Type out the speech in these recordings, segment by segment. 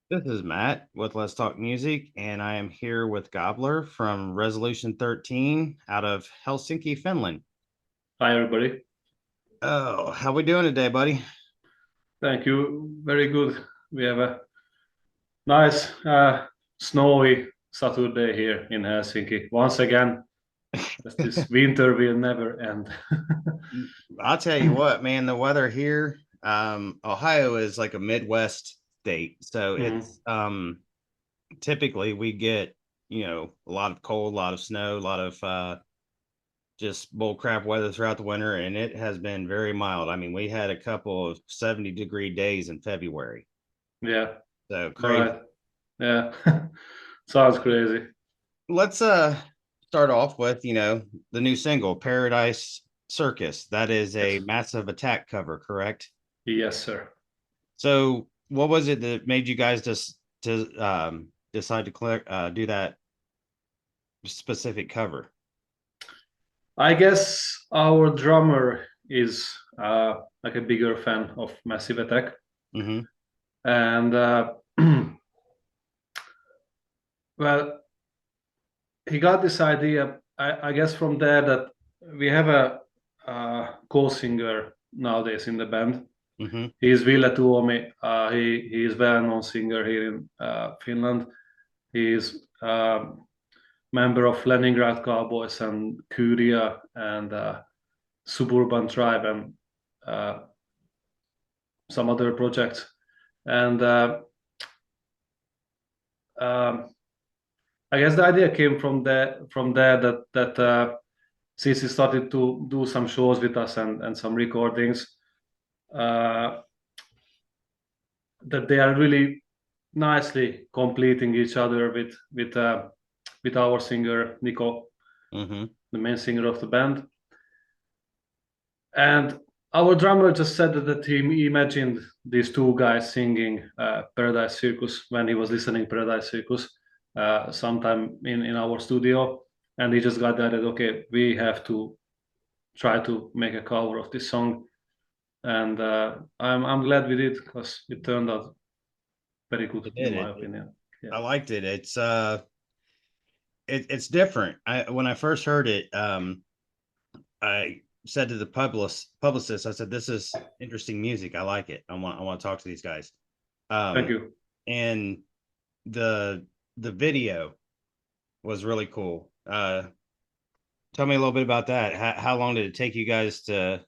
This is Matt with Let's Talk Music, and I am here with Gobler from Resolution 13 out of Helsinki, Finland. Hi, everybody. Oh, how we doing today, buddy? Thank you. Very good. We have a nice snowy Saturday here in Helsinki. Once again, as this winter will never end. I'll tell you what, man, the weather here, Ohio is like a Midwest state. So Mhm. it's typically we get, a lot of cold, a lot of snow, a lot of just bull crap weather throughout the winter, and it has been very mild. I mean, we had a couple of 70-degree days in February. Yeah, So crazy. right. Yeah, sounds crazy. Let's start off with, the new single, Paradise Circus. That is a Yes, Massive Attack cover, correct? yes, sir. So what was it that made you guys just to decide to do that specific cover? I guess our drummer is like a bigger fan of Massive Attack, Mm-hmm. and well, he got this idea, I guess, from there that we have a co-singer nowadays in the band. Mm-hmm. He is Ville Tuomi. He is well-known singer here in Finland. He is member of Leningrad Cowboys and Kuria and Suburban Tribe and uh, some other projects. And um, I guess the idea came from there that since he started to do some shows with us and some recordings, uh, that they are really nicely completing each other with our singer Nico, Mm-hmm. the main singer of the band, and our drummer just said that he imagined these two guys singing Paradise Circus when he was listening Paradise Circus sometime in our studio, and he just got that okay, we have to try to make a cover of this song, and I'm glad we did because it turned out very good It in did my it. opinion. Yeah. I liked it. It's different. I When I first heard it, I said to the publicist, I said, "This is interesting music. I like it. I want to talk to these guys." Thank Um, you. and the the video was really cool. Tell me a little bit about that. How long did it take you guys to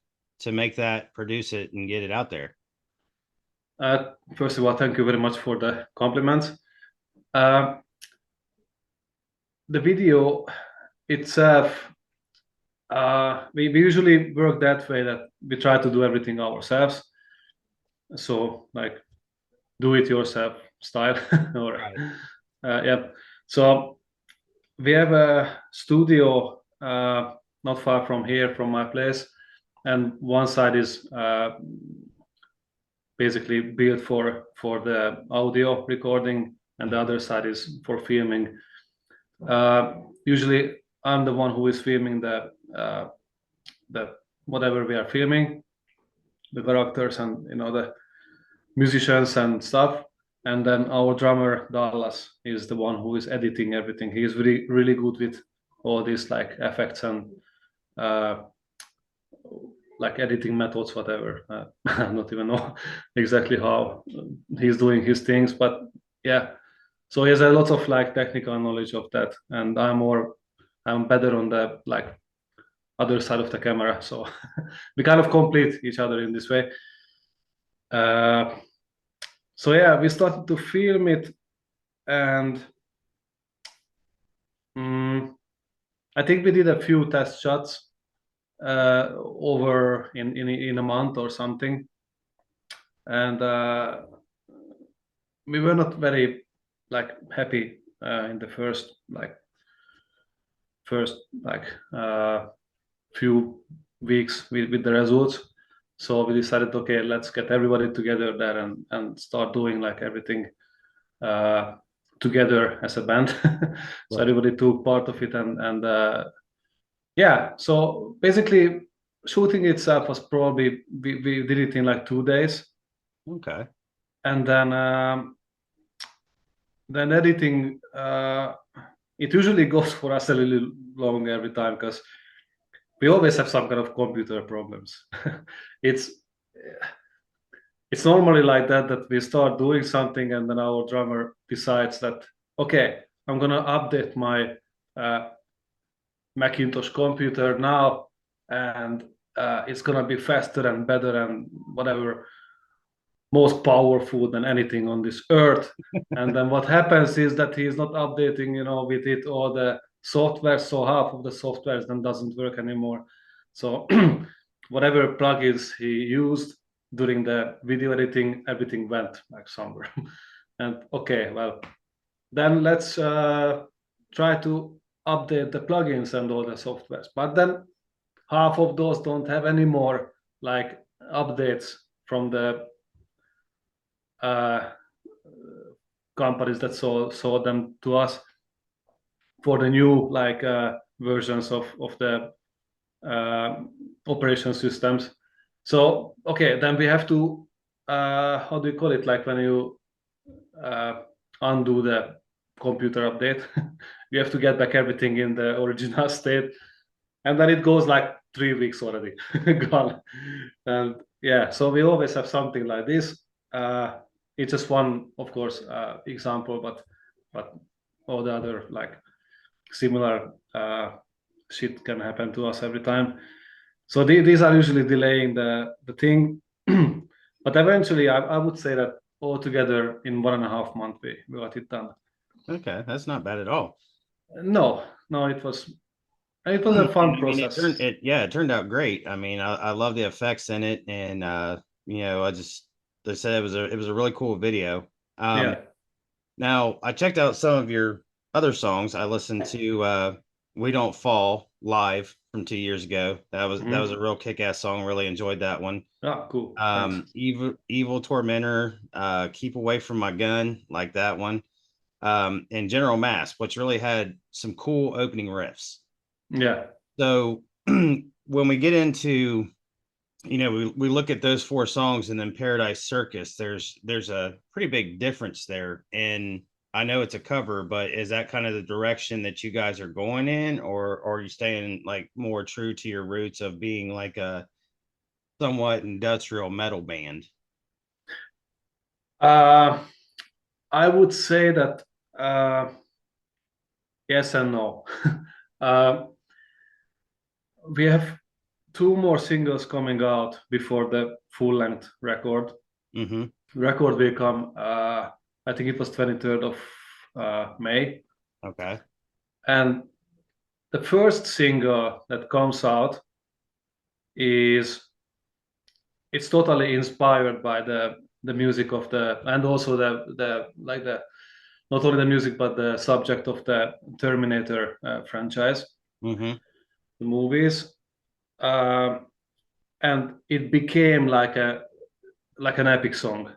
make that, produce it, and get it out there? First of all, thank you very much for the compliments. Uh, the video itself, we usually work that way that we try to do everything ourselves. So like do it yourself style or Right. yeah. So we have a studio not far from here from my place, and one side is basically built for the audio recording, and the Mhm. other side is for filming. Usually, I'm the one who is filming the whatever we are filming, the characters and the musicians and stuff. And then our drummer Dallas is the one who is editing everything. He is really good with all these like effects and uh, like editing methods, whatever. I don't even know exactly how he's doing his things, but yeah. So he has a lot of like technical knowledge of that, and I'm better on the like other side of the camera. So we kind of complete each other in this way. Uh, so yeah, we started to film it, and mm I think we did a few test shots over in a month or something, and we were not very like happy in the first few weeks with the results. So we decided, okay, let's get everybody together there and start doing like everything uh, together as a band. So Right. everybody took part of it, and yeah. So basically, shooting itself was probably we did it in like 2 days, Okay. and then then editing, it usually goes for us a little long every time because we always have some kind of computer problems. it's it's normally like that we start doing something and then our drummer decides that, okay, I'm gonna update my Macintosh computer now, and it's gonna be faster and better and whatever, most powerful than anything on this earth. And then what happens is that he is not updating, with it all the software, so half of the software then doesn't work anymore. So whatever plugins he used during the video editing, everything went like somewhere. And okay, well, then let's try to update the plugins and all the softwares. But then half of those don't have any more like updates from the companies that sold them to us for the new like versions of the operation systems. So okay, then we have to how do you call it, like when you undo the computer update, you have to get back everything in the original state, and then it goes like 3 weeks already gone. And yeah, so we always have something like this. It's just one, of course, example, but all the other like similar shit can happen to us every time. So these are usually delaying the thing, but eventually I would say that altogether in 1.5 months we got it done. Okay, that's not bad at all. No, it was a fun I mean, process. it turned out great. I mean, I love the effects in it, and they said it was a really cool video. Yeah. Now I checked out some of your other songs. I listened to "We Don't Fall" live from 2 years ago. That was a real kick-ass song. Really enjoyed that one. Ah, cool. Thanks. Evil Tormentor, "Keep Away from My Gun," like that one. And General Mass, which really had some cool opening riffs. Yeah. So when we get into, we look at those four songs and then Paradise Circus, there's a pretty big difference there. And I know it's a cover, but is that kind of the direction that you guys are going in, or are you staying like more true to your roots of being like a somewhat industrial metal band? I would say that yes and no. uh, we have two more singles coming out before the full-length record. Mm-hmm. Record will come, I think it was 23rd of May. Okay. And the first single that comes out it's totally inspired by the music of and also the like the not only the music but the subject of the Terminator franchise, Mm-hmm. the movies, and it became like an epic song.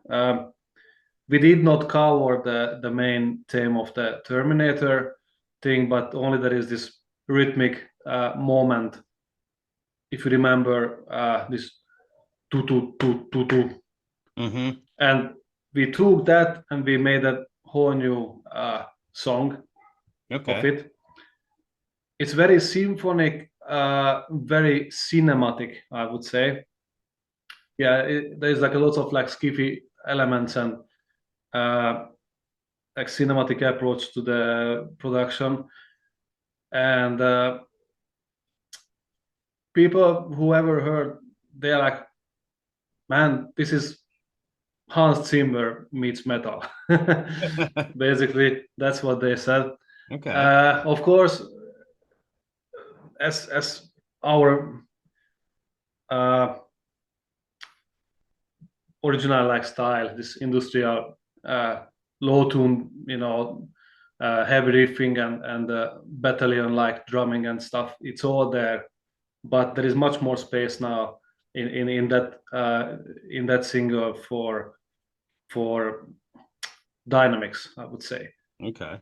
We did not cover the main theme of the Terminator thing, but only there is this rhythmic moment. If you remember this tu tu tu tu tu, Mm-hmm. and we took that and we made a whole new song of Okay. it. It's very symphonic, very cinematic, I would say. Yeah, there's like a lot of like skiffy elements and like cinematic approach to the production. And people who ever heard, they're like, man, this is Hans Zimmer meets metal. Basically, that's what they said. Okay. Of course, as our original like style, this industrial low tune, heavy riffing and battalion like drumming and stuff, it's all there, but there is much more space now in that single for dynamics, I would say. Okay.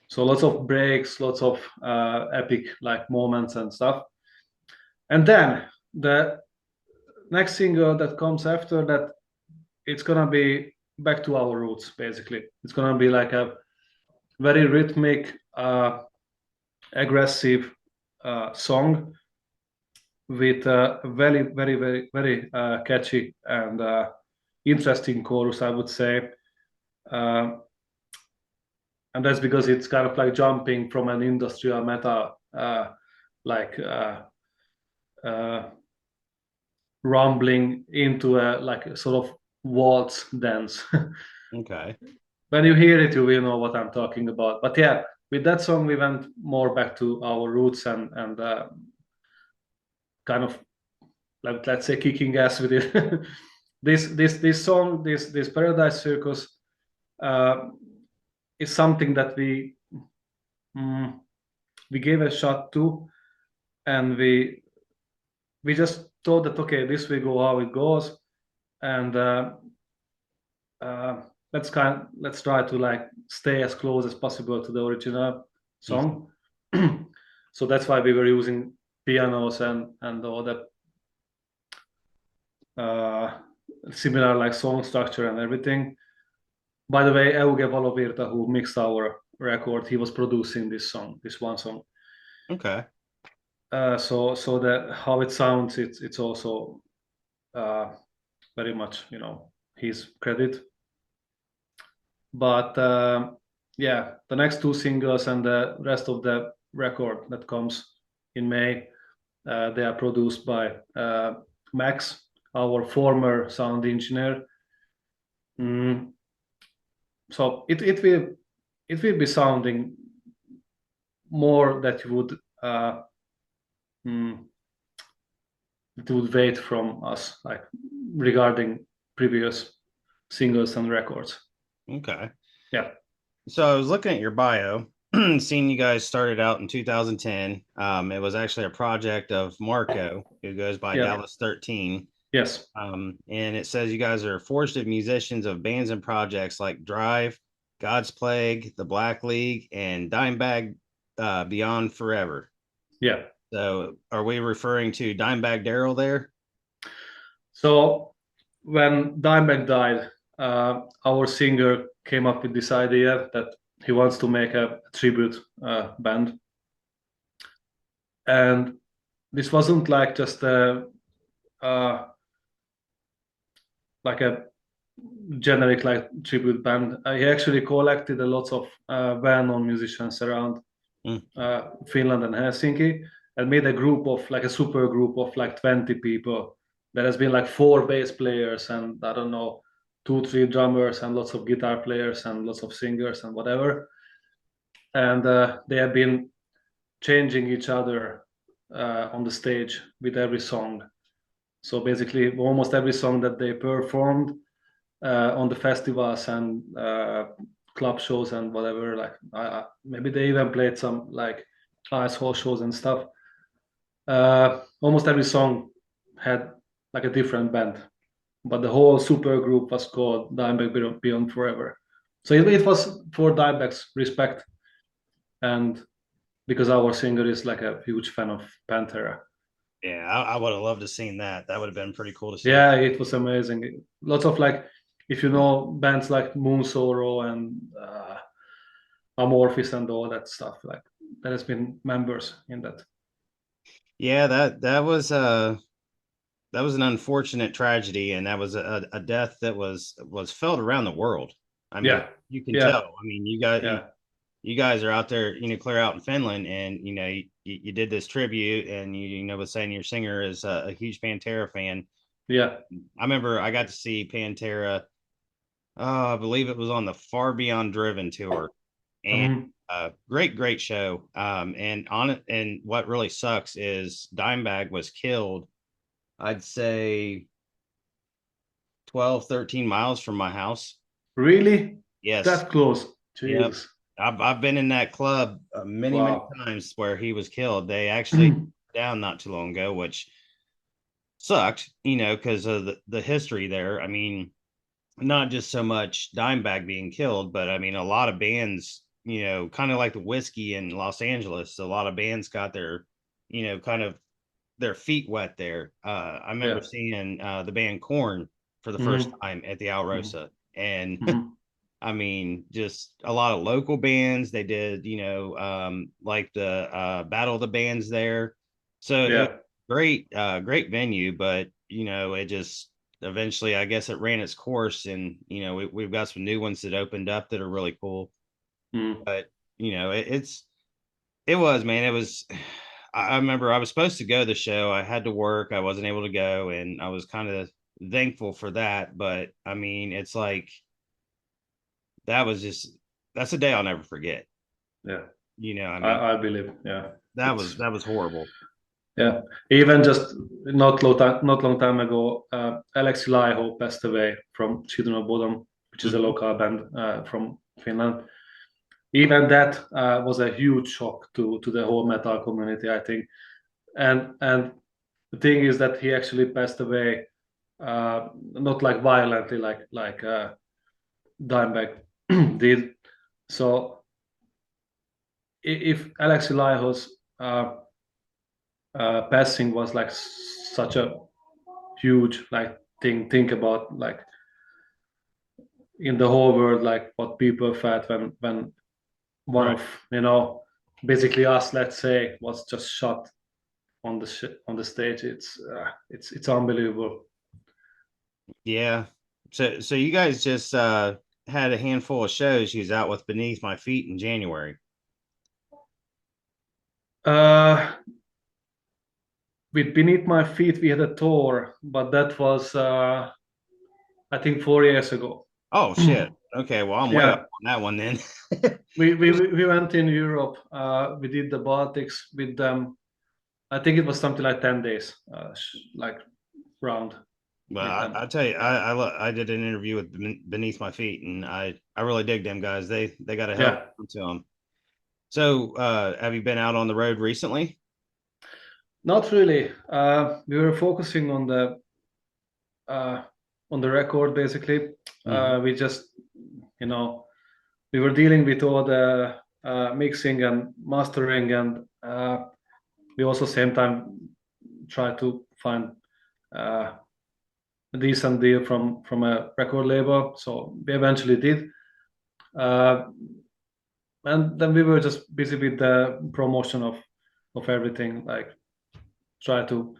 So lots of breaks, lots of epic like moments and stuff. And then the next single that comes after that, it's gonna be back to our roots. Basically, it's gonna be like a very rhythmic, aggressive song with a very catchy and interesting chorus, I would say. Uh, and that's because it's kind of like jumping from an industrial metal, like uh, rumbling into a like a sort of waltz dance. Okay. When you hear it, you will know what I'm talking about. But yeah, with that song, we went more back to our roots and kind of like, let's say, kicking ass with it. This song, this Paradise Circus, uh, is something that mm, we gave a shot to, and we just thought that okay, this will go how it goes, and uh, let's try to like stay as close as possible to the original Okay. song. So that's why we were using pianos and all that uh, similar like song structure and everything. By the way, Euge Valovirta, who mixed our record, he was producing this song, this one song. Okay. So that how it sounds, it's also uh, very much his credit. But yeah, the next two singles and the rest of the record that comes in May, they are produced by Max, our former sound engineer. Mm, so it will be sounding more that you would mm, it would wait from us, like regarding previous singles and records. Okay. Yeah, So I was looking at your bio, seeing you guys started out in 2010. It was actually a project of Marco, who goes by yeah, Dallas 13. yes, And it says you guys are forged musicians of bands and projects like Drive, God's Plague, The Black League, and Dimebag Beyond Forever. yeah. So are we referring to Dimebag Daryl there? So when Dimebag died, our singer came up with this idea that he wants to make a tribute band, and this wasn't like just uh, a generic like tribute band. He actually collected a lot of well-known musicians around Mm, Finland and Helsinki, and made a group of like a super group of like 20 people. There has been like four bass players and I don't know, two, three drummers and lots of guitar players and lots of singers and whatever. And they have been changing each other on the stage with every song. So basically, almost every song that they performed on the festivals and club shows and whatever. Like maybe they even played some like ice hall shows and stuff. Almost every song had like a different band, but the whole super group was called Dimebag Beyond Forever. So it was for Dimebag's respect, and because our singer is like a huge fan of Pantera. yeah, I would have loved to seen that. That would have been pretty cool to see. Yeah, it was amazing. Lots of like, if you know bands like Moon Sorrow and Amorphis and all that stuff, like there has been members in that. Yeah, that was an unfortunate tragedy, and that was a death that was felt around the world. I mean, Yeah, you can yeah, tell. I mean, you guys are out there, clear out in Finland, and you did this tribute, and was saying your singer is a huge Pantera fan. yeah. I remember I got to see Pantera. I believe it was on the Far Beyond Driven tour, and Mhm. great show. And on it, and what really sucks is Dimebag was killed. I'd say 12, 13 miles from my house. Really? Yes. That close? Yep. Jesus. I've been in that club many Wow. times where he was killed. They actually down not too long ago, which sucked, because of the history there. I mean, not just so much Dimebag being killed, but I mean, a lot of bands, kind of like the whiskey in Los Angeles, a lot of bands got their, kind of their feet wet there. I remember Yeah. seeing the band Corn for the first Mhm. time at the Mhm. Alrosa, and Mhm. I mean, just a lot of local bands. They did, like the Battle of the Bands there. So it was Yeah. great, great venue, but it just eventually, I guess it ran its course, and we've got some new ones that opened up that are really cool. Mm. But it was, man, it was. I remember I was supposed to go to the show. I had to work. I wasn't able to go, and I was kind of thankful for that. But I mean, it's like that was just that's a day I'll never forget. Yeah. I mean, I believe. Yeah. It's that was horrible. yeah. Even just not long time ago, Alex Laiho passed away from Children of Bodom, which is a Mhm. local band from Finland. Even that was a huge shock to the whole metal community, I think. And the thing is that he actually passed away, not like violently, like Dimebag did. So if Alex Laiho's passing was like such a huge like thing, think about like in the whole world, like what people felt when one Right. of basically us, let's say, was just shot on on the stage. It's unbelievable. Yeah. So you guys just had a handful of shows you was out with Beneath My Feet in January. uh with Beneath My Feet we had a tour, but that was I think 4 years ago. Oh shit. Okay, well I'm way off Yeah, on that one then. we went in Europe. We did the Baltics with them. I think it was something like 10 days, like round But with them. I tell you, I did an interview with Beneath My Feet, and I really dig them guys. They got a hell Yeah. to them. So, have you been out on the road recently? Not really. We were focusing uh, on the record basically. Mhm. We just, you know, we were dealing with all the mixing and mastering, and we also same time try to find uh, a decent deal from a record label. So we eventually did, uh, and then we were just busy with the promotion of everything, like try to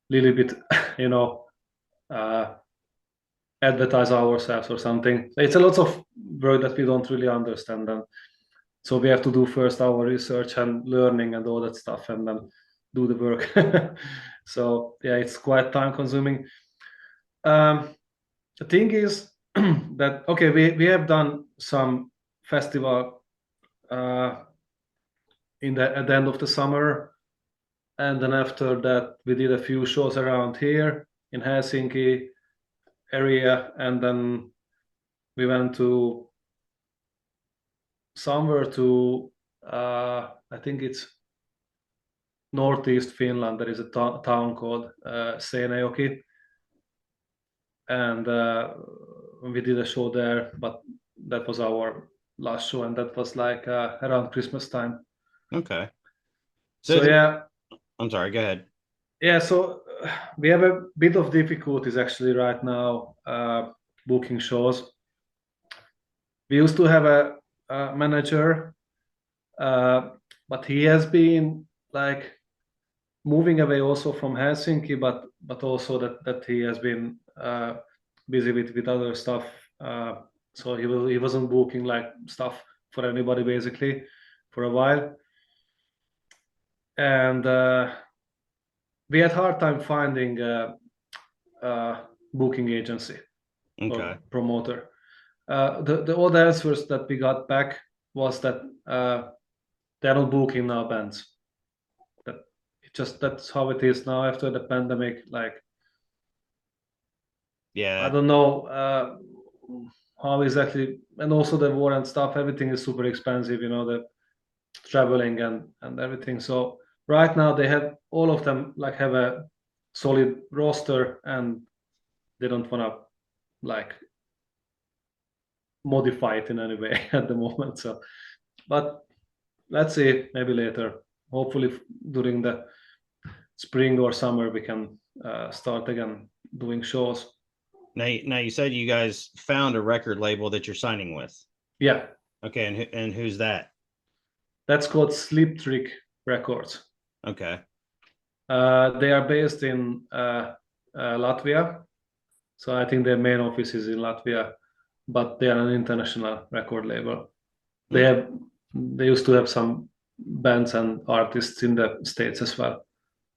little bit, you know, uh, advertise ourselves or something. It's a lot of work that we don't really understand, and so we have to do first our research and learning and all that stuff, and then do the work. So yeah, it's quite time consuming. Um, the thing is that okay, we have done some festival in the at the end of the summer, and then after that we did a few shows around here in Helsinki area, and then we went to somewhere to I think it's northeast Finland. There is a town called Seinäjoki, and we did a show there. But that was our last show, and that was like around Christmas time. Okay. So, So yeah, I'm sorry. Go ahead. yeah. So we have a bit of difficulties actually right now booking shows. We used to have a manager, uh, but he has been like moving away also from Helsinki, but also that he has been busy with other stuff. So he wasn't booking like stuff for anybody basically for a while, and we had hard time finding a booking agency or Okay. promoter. The all the answers that we got back was that they're not booking now bands. That it just that's how it is now after the pandemic. Like I Yeah. don't know how exactly, and also the war and stuff. Everything is super expensive, the traveling and everything. So right now they have all of them like have a solid roster, and they don't want to like modify it in any way at the moment. So, but let's see, maybe later. Hopefully during the spring or summer we can start again doing shows. Now you said you guys found a record label that you're signing with. Yeah, Okay, and who's that? that's called Sleep Trick Records. Okay. They are based in Latvia, so I think their main office is in Latvia, but they are an international record label. They Okay. have they used to have some bands and artists in the States as well.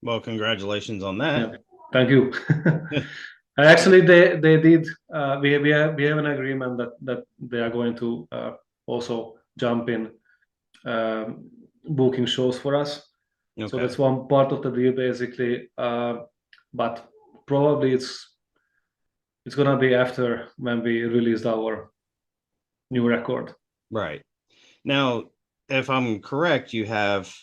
Well, congratulations on Yeah, that. thank you. Actually, they did. We have an agreement that they are going to also jump in booking shows for us. So Okay. that's one part of the deal, basically. But probably it's gonna be after when we released our new record. Right. Now, if I'm correct, you have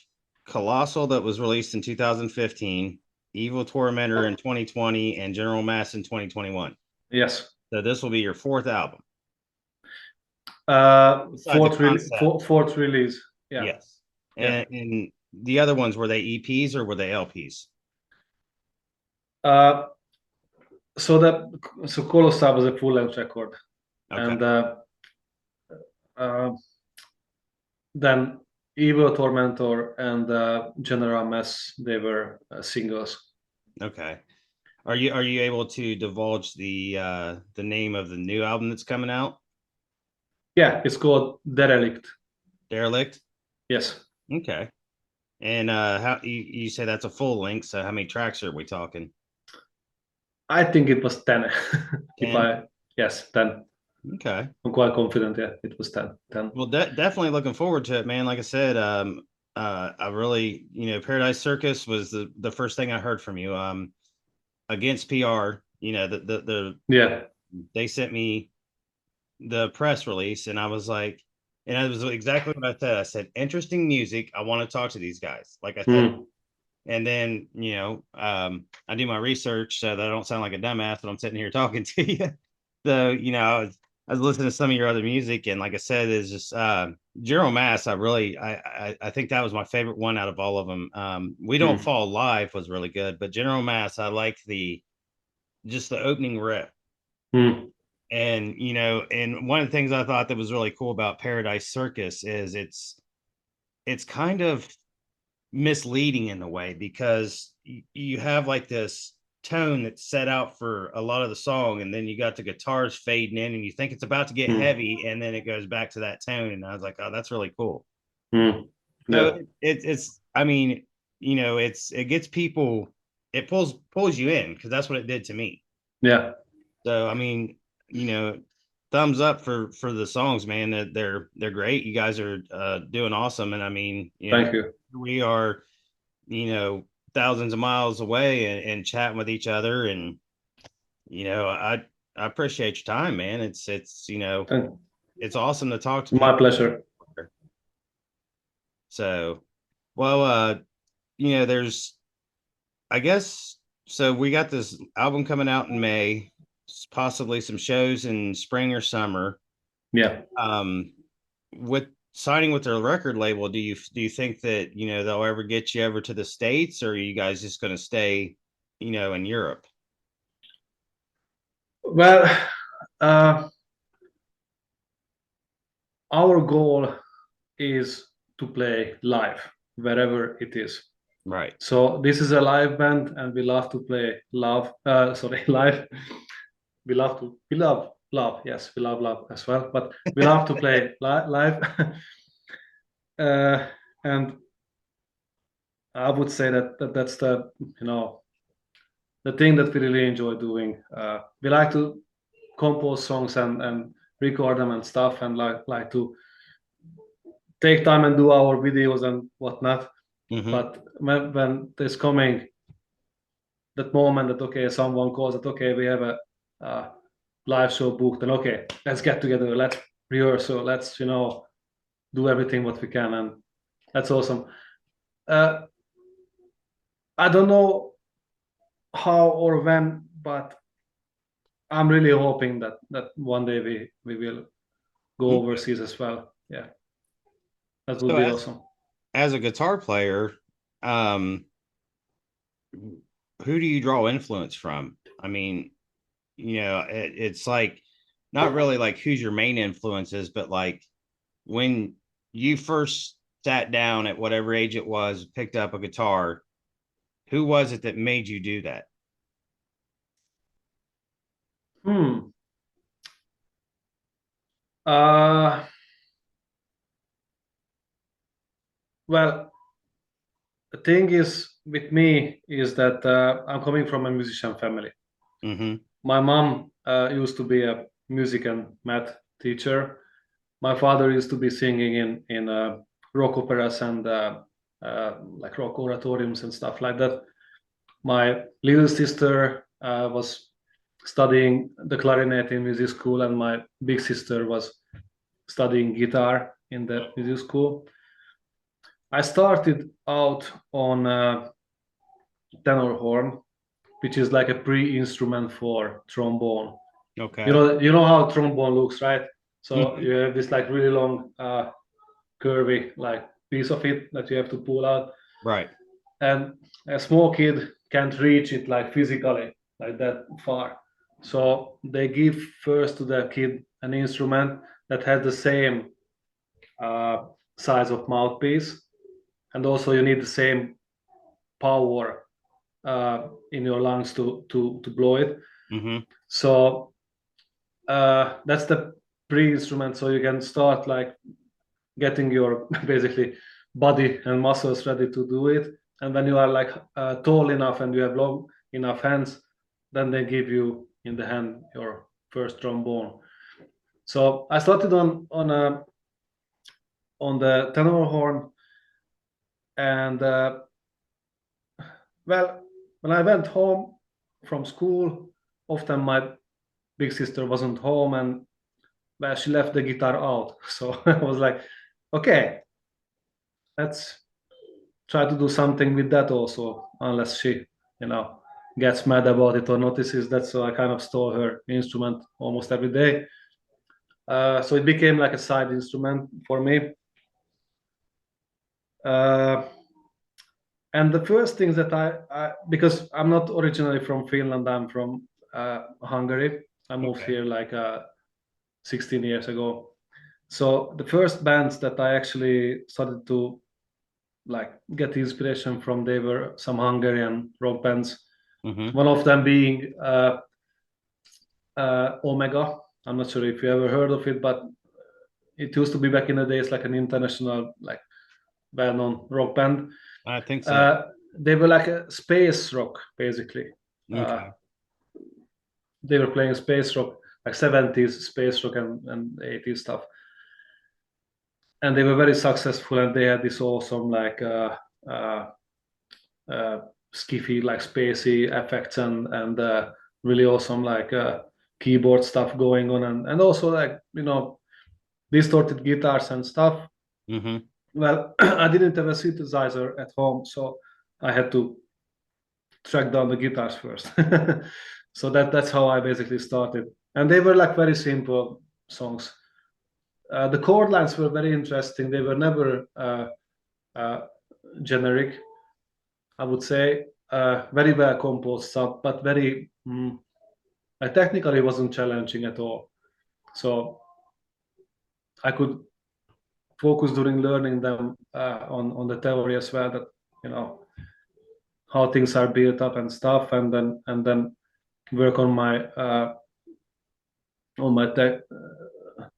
Colossal that was released in 2015, Evil Tormentor in 2020, and General Mass in 2021. Yes. So this will be your fourth album. Besides the concept. Fourth release. Yeah. Yes. Yeah. And the other ones, were they EPs or were they LPs? Uh, so Colossal was a full length record, Okay. and uh, then Evil Tormentor and General Mess, they were singles. Okay. Are you able to divulge the name of the new album that's coming out? Yeah, it's called Derelict. Derelict? Yes, Okay. And how you say that's a full length, so how many tracks are we talking? I think it was 10. If 10? I Yes, 10. Okay. I'm quite confident. Yeah, it was 10. 10. Well, definitely looking forward to it, man. Like I said, I really, Paradise Circus was the first thing I heard from you. Against PR, Yeah. they sent me the press release, and I was like, and it was exactly what I said. I said, interesting music. I want to talk to these guys. Like I said, Mm. and then I do my research so that I don't sound like a dumbass when I'm sitting here talking to you. So I was listening to some of your other music, and like I said, is just General Mass. I think that was my favorite one out of all of them. We Don't Mm. Fall Live was really good, but General Mass, I like just the opening riff. Mm. And and one of the things I thought that was really cool about Paradise Circus is it's kind of misleading in a way, because you have like this tone that's set out for a lot of the song, and then you got the guitars fading in and you think it's about to get Mm. heavy, and then it goes back to that tone, and I was like, oh, that's really cool. Mm. So Yeah. it's I mean, it gets people, it pulls you in, because that's what it did to me. Yeah. So I mean, you know thumbs up for the songs, man. That they're great. You guys are doing awesome. And I mean, Thank you. we are you know, thousands of miles away, and chatting with each other. And, I appreciate your time, man. Thank It's awesome to talk to My people. pleasure. So, well, there's, I guess, so we got this album coming out in May, possibly some shows in spring or summer. Yeah. With signing with their record label, do you think that, they'll ever get you over to the States, or are you guys just going to stay, in Europe? Well, uh, our goal is to play live wherever it is. Right. So this is a live band, and we love to play love. Sorry, live. We love love. Yes, we love love as well. But we love to play live. uh, and I would say that's the the thing that we really enjoy doing. We like to compose songs and record them and stuff, and like to take time and do our videos and whatnot. Hmm. But when there's coming that moment that okay, someone calls that okay, we have a uh, live show booked, and okay, let's get together, let's rehearse, so let's do everything what we can, and that's awesome. Uh, I don't know how or when, but I'm really hoping that one day we will go overseas as well. Yeah, that would So be as awesome. as a guitar player, um, who do you draw influence from? I mean, it's like not really like who's your main influences, but like when you first sat down at whatever age it was, picked up a guitar, who was it that made you do that? Hmm. Uh, well, the thing is with me is that I'm coming from a musician family. Mm-hmm. My mom used to be a music and math teacher. My father used to be singing in rock operas and like rock oratoriums and stuff like that. My little sister was studying the clarinet in music school, and my big sister was studying guitar in the music school. I started out on tenor horn, which is like a pre-instrument for trombone. Okay. You know how trombone looks, right? So Mm-hmm. you have this like really long, curvy like piece of it that you have to pull out, Right. and a small kid can't reach it like physically like that far. So they give first to the kid an instrument that has the same uh, size of mouthpiece, and also you need the same power in your lungs to blow it. Mm-hmm. So that's the pre-instrument. So you can start like getting your basically body and muscles ready to do it. And when you are like tall enough and you have long enough hands, then they give you in the hand your first trombone. So I started on the tenor horn, and well, when I went home from school, often my big sister wasn't home, and well, she left the guitar out. So I was like, okay, let's try to do something with that also, unless she, you know, gets mad about it or notices that. So I kind of stole her instrument almost every day. So it became like a side instrument for me. Uh, and the first things that because I'm not originally from Finland, I'm from Hungary. I moved Okay. here like 16 years ago. So the first bands that I actually started to like get inspiration from, they were some Hungarian rock bands. Mm-hmm. One of them being Omega. I'm not sure if you ever heard of it, but it used to be back in the days like an international, like well-known rock band. I think so. Uh, they were like a space rock, basically. Uh, Okay. they were playing space rock, like 70s space rock and 80s stuff. And they were very successful, and they had this awesome like uh, uh, skiffy, like spacey effects, and really awesome like keyboard stuff going on, and also like distorted guitars and stuff. Mm-hmm. Well, I didn't have a synthesizer at home, so I had to track down the guitars first. So that's how I basically started, and they were like very simple songs. The chord lines were very interesting. They were never uh, generic, I would say. Very well composed stuff, but very technically wasn't challenging at all. So I could focus during learning them on the theory as well. That you know how things are built up and stuff, and then work on my tech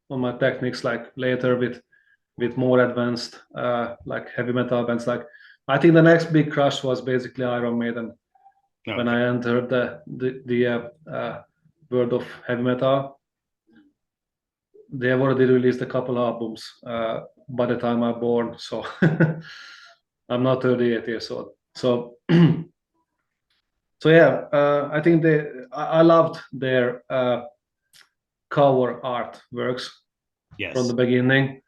on my techniques like later with more advanced like heavy metal bands. Like I think the next big crush was basically Iron Maiden when Okay. I entered the world of heavy metal. They have already released a couple albums by the time I'm born, so I'm not 38 years old. So so yeah, I think I loved their cover art works from the Yes. beginning.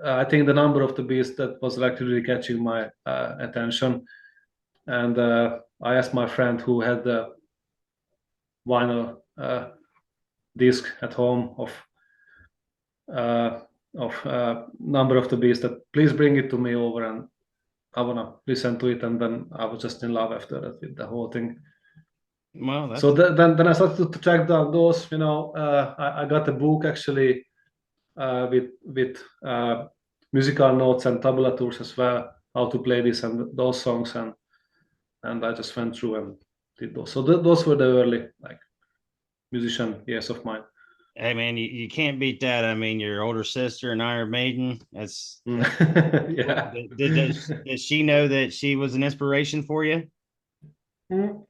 I think the number of the beast that was like really catching my attention, and I asked my friend who had the vinyl disc at home uh, of number of the beast, that please bring it to me over, and I wanna listen to it. And then I was just in love after that with the whole thing. Well, So that's then I started to track down those. I got a book actually with musical notes and tablatures as well, how to play this and those songs, and I just went through and did those. So those were the early like musician years of mine. hey man, you can't beat that. I mean, your older sister and Iron Maiden. That's Yeah. did she know that she was an inspiration for you? Mm.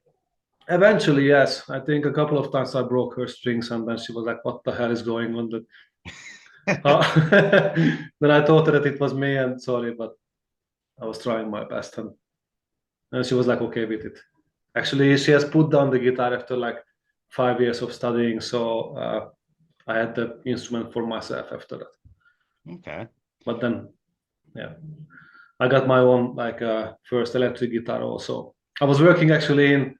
Eventually, yes. I think a couple of times I broke her strings, and then she was like, "What the hell is going on?" Then I thought that it was me, and sorry, but I was trying my best, and she was like, "Okay with it." Actually, she has put down the guitar after like 5 years of studying, so I had the instrument for myself after that. Okay. But then, yeah, I got my own like first electric guitar also. I was working actually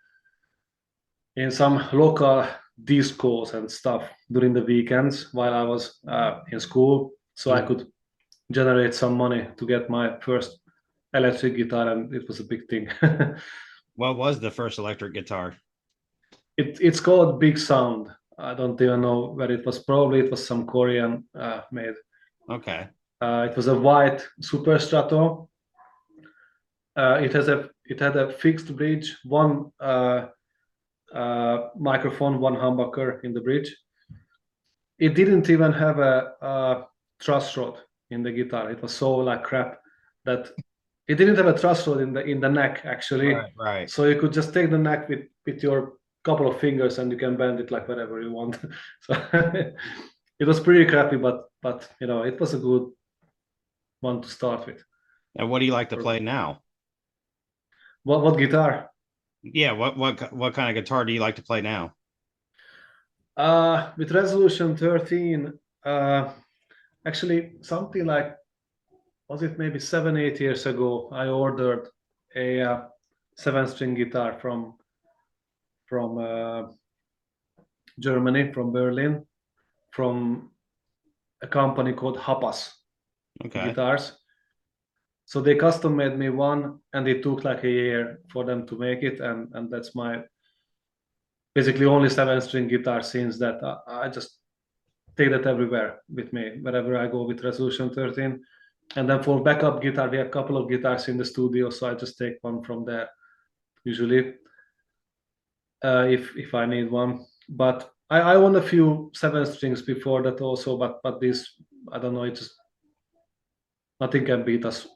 in some local discos and stuff during the weekends while I was in school, so I Mm. could generate some money to get my first electric guitar, and it was a big thing. What was the first electric guitar? It's called Big Sound. I don't even know where it was. Probably it was some Korean made. Okay. It was a white Super Strato. It had a fixed bridge, one microphone, one humbucker in the bridge. It didn't even have a truss rod in the guitar. It was so like crap that it didn't have a truss rod in the neck actually. Right, right. So you could just take the neck with your couple of fingers and you can bend it like whatever you want. So it was pretty crappy, but it was a good one to start with. And what do you like to play now? What guitar? Yeah, what kind of guitar do you like to play now? With Resolution 13, actually something like, was it maybe 7 8 years ago? I ordered a seven-string guitar from Germany, from Berlin, from a company called Hapas Okay. Guitars. So they custom made me one, and it took like a year for them to make it, and that's my basically only seven-string guitar since that. I just take that everywhere with me wherever I go with Resolution 13. And then for backup guitar, we have a couple of guitars in the studio, so I just take one from there usually if I need one. But I own a few seven strings before that also, but this I don't know. It just nothing can beat us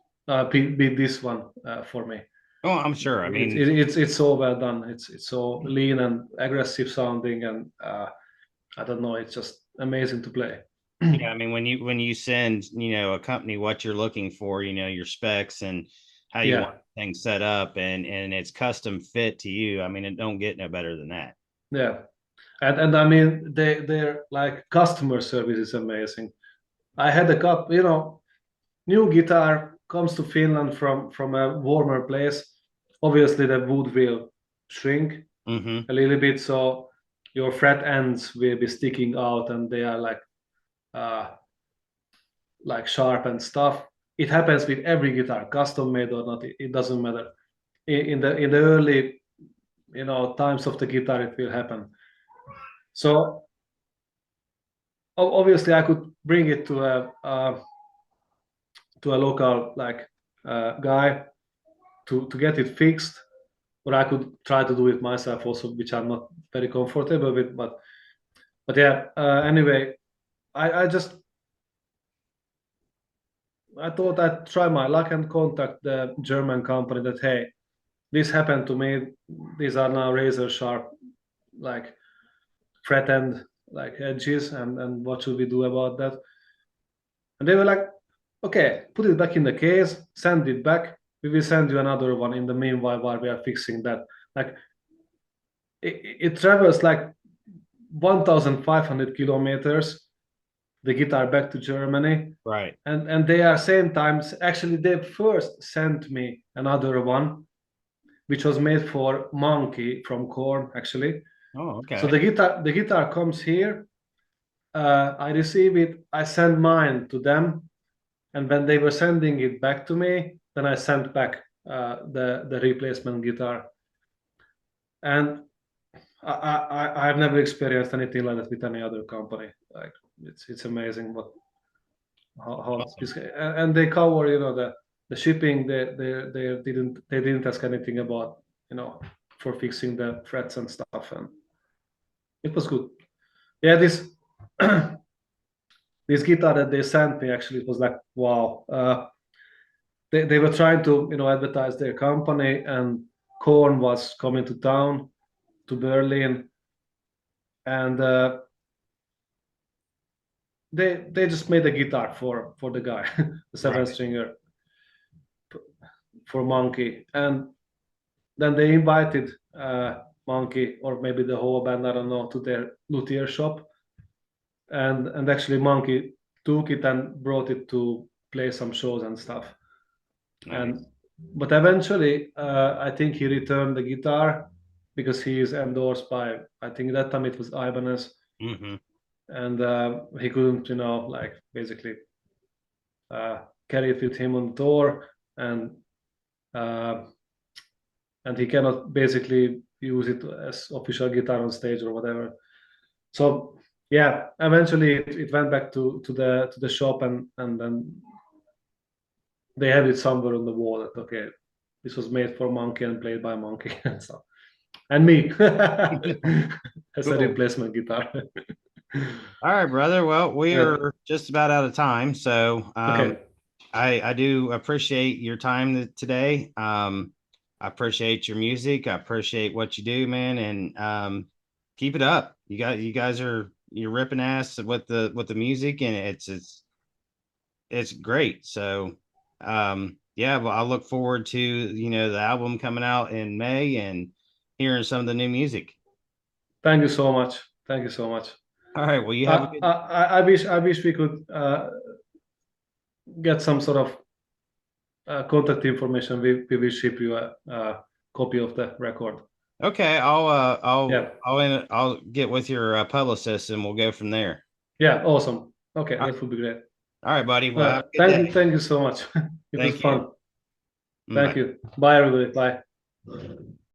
beat this one for me. Oh, I'm sure. I It, mean, it, it's so well done. It's so lean and aggressive sounding, and I don't know. It's just amazing to play. yeah, I mean when you send, a company what you're looking for, your specs and how you want Yeah, things set up and it's custom fit to you. I mean, it don't get no better than that. yeah, and I mean their like customer service is amazing. I had a cup, new guitar comes to Finland from a warmer place. Obviously, the wood will shrink Mm-hmm. a little bit, so your fret ends will be sticking out, and they are uh, like sharp and stuff. It happens with every guitar, custom made or not. It doesn't matter. In the early times of the guitar, it will happen. So obviously, I could bring it to a local like guy to get it fixed, or I could try to do it myself also, which I'm not very comfortable with. But yeah. Anyway, I just I thought I'd try my luck and contact the German company that hey, this happened to me. These are now razor sharp, like fret end like edges, and what should we do about that? And they were like, okay, put it back in the case, send it back. We will send you another one in the meanwhile while we are fixing that. Like it travels like 1,500 kilometers, the guitar back to Germany. Right. And they are same times. Actually, they first sent me another one, which was made for Monkey from Korn, actually. Oh, So okay. the guitar comes here. I receive it. I send mine to them, and when they were sending it back to me, then I sent back the replacement guitar. And I've never experienced anything like that with any other company. Like it's amazing what how and they cover, you know, the shipping. They didn't ask anything about, you know, for fixing the threads and stuff, and it was good. Yeah, this this guitar that they sent me actually was like wow. They were trying to, you know, advertise their company, and Korn was coming to town to Berlin, and they just made a guitar for the guy, the seven Right. stringer for Monkey, and then they invited Monkey, or maybe the whole band, I don't know, to their luthier shop, and actually Monkey took it and brought it to play some shows and stuff. And Nice. but eventually, I think he returned the guitar because he is endorsed by, I think that time it was Ibanez, Hmm. and he couldn't, you know, like basically uh, carry it with him on tour, and uh, and he cannot basically use it as official guitar on stage or whatever. So yeah, eventually it went back to the shop, and then they have it somewhere on the wall that okay, this was made for Monkey and played by Monkey and stuff, and me as a Cool. replacement guitar. All right, brother. Well, we Yeah. are just about out of time, so Okay. I do appreciate your time today. I appreciate your music. I appreciate what you do, man, and keep it up. You guys are you're ripping ass with the music, and it's great. So yeah, well, I look forward to, you know, the album coming out in May and hearing some of the new music. Thank you so much. Thank you so much. All right. Well, you have a good. I wish we could get some sort of contact information. We will ship you a copy of the record. Okay, Yeah. I'll get with your publicist and we'll go from there. Yeah. Awesome. Okay, All that would be great. right, buddy. Well, have a good day. Thank you so much. It was Thank you. fun. Thank Bye. you. Bye, everybody. Bye.